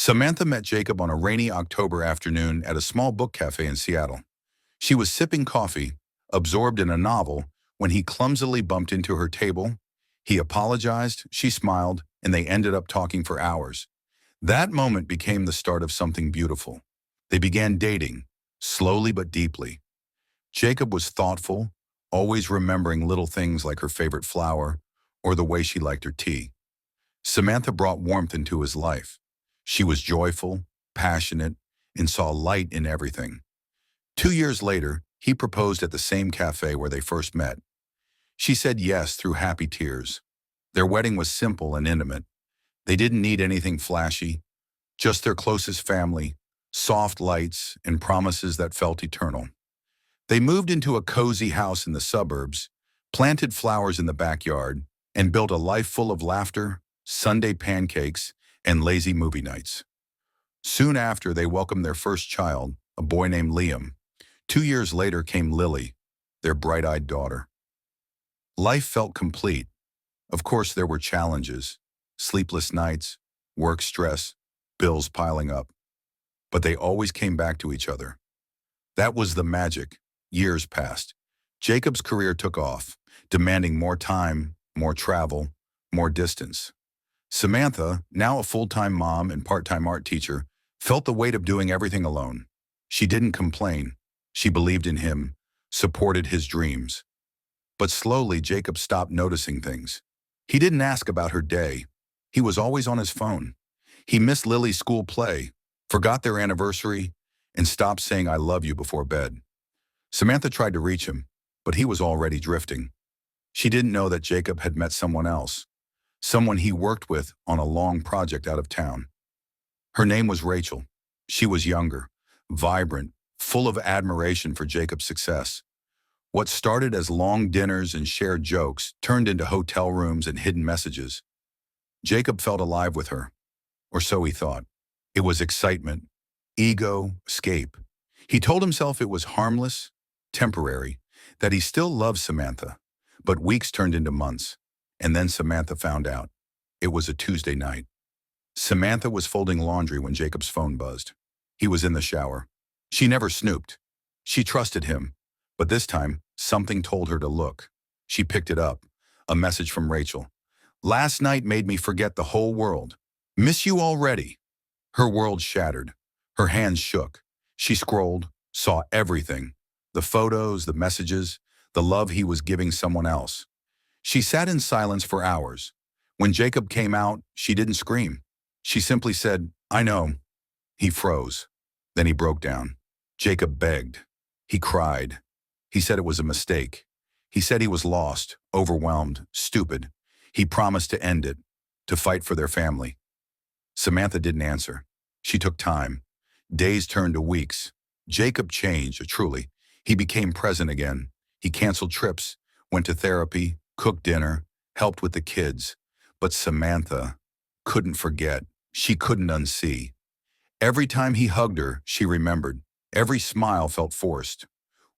Samantha met Jacob on a rainy October afternoon at a small book cafe in Seattle. She was sipping coffee, absorbed in a novel, when he clumsily bumped into her table. He apologized, she smiled, and they ended up talking for hours. That moment became the start of something beautiful. They began dating, slowly but deeply. Jacob was thoughtful, always remembering little things like her favorite flower or the way she liked her tea. Samantha brought warmth into his life. She was joyful, passionate, and saw light in everything. 2 years later, he proposed at the same cafe where they first met. She said yes through happy tears. Their wedding was simple and intimate. They didn't need anything flashy, just their closest family, soft lights, and promises that felt eternal. They moved into a cozy house in the suburbs, planted flowers in the backyard, and built a life full of laughter, Sunday pancakes, and lazy movie nights. Soon after, they welcomed their first child, a boy named Liam. 2 years later came Lily, their bright-eyed daughter. Life felt complete. Of course, there were challenges, sleepless nights, work stress, bills piling up. But they always came back to each other. That was the magic. Years passed. Jacob's career took off, demanding more time, more travel, more distance. Samantha, now a full-time mom and part-time art teacher, felt the weight of doing everything alone. She didn't complain. She believed in him, supported his dreams. But slowly, Jacob stopped noticing things. He didn't ask about her day. He was always on his phone. He missed Lily's school play, forgot their anniversary, and stopped saying "I love you" before bed. Samantha tried to reach him, but he was already drifting. She didn't know that Jacob had met someone else, someone he worked with on a long project out of town. Her name was Rachel. She was younger, vibrant, full of admiration for Jacob's success. What started as long dinners and shared jokes turned into hotel rooms and hidden messages. Jacob felt alive with her, or so he thought. It was excitement, ego, escape. He told himself it was harmless, temporary, that he still loved Samantha. But weeks turned into months, and then Samantha found out. It was a Tuesday night. Samantha was folding laundry when Jacob's phone buzzed. He was in the shower. She never snooped. She trusted him. But this time, something told her to look. She picked it up. A message from Rachel. "Last night made me forget the whole world. Miss you already." Her world shattered. Her hands shook. She scrolled, saw everything. The photos, the messages, the love he was giving someone else. She sat in silence for hours. When Jacob came out, she didn't scream. She simply said, "I know." He froze. Then he broke down. Jacob begged. He cried. He said it was a mistake. He said he was lost, overwhelmed, stupid. He promised to end it, to fight for their family. Samantha didn't answer. She took time. Days turned to weeks. Jacob changed, truly. He became present again. He canceled trips, went to therapy, cooked dinner, helped with the kids. But Samantha couldn't forget. She couldn't unsee. Every time he hugged her, she remembered. Every smile felt forced.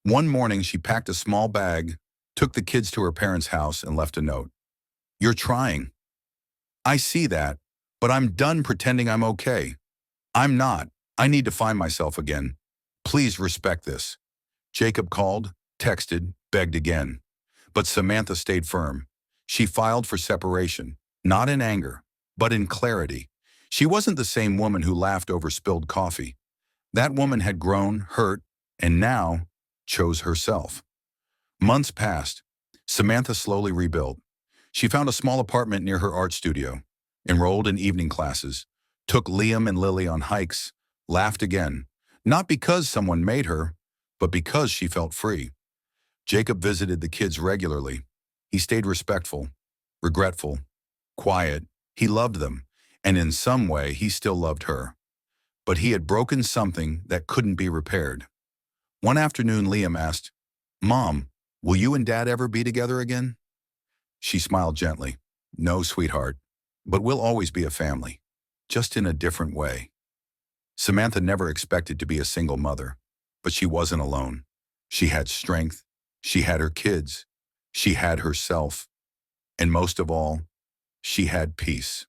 One morning, she packed a small bag, took the kids to her parents' house, and left a note. "You're trying. I see that, but I'm done pretending I'm okay. I'm not. I need to find myself again. Please respect this." Jacob called, texted, begged again. But Samantha stayed firm. She filed for separation, not in anger, but in clarity. She wasn't the same woman who laughed over spilled coffee. That woman had grown, hurt, and now chose herself. Months passed. Samantha slowly rebuilt. She found a small apartment near her art studio, enrolled in evening classes, took Liam and Lily on hikes, laughed again, not because someone made her, but because she felt free. Jacob visited the kids regularly. He stayed respectful, regretful, quiet. He loved them, and in some way he still loved her. But he had broken something that couldn't be repaired. One afternoon, Liam asked, "Mom, will you and Dad ever be together again?" She smiled gently. "No, sweetheart, but we'll always be a family, just in a different way." Samantha never expected to be a single mother, but she wasn't alone. She had strength, she had her kids, she had herself, and most of all, she had peace.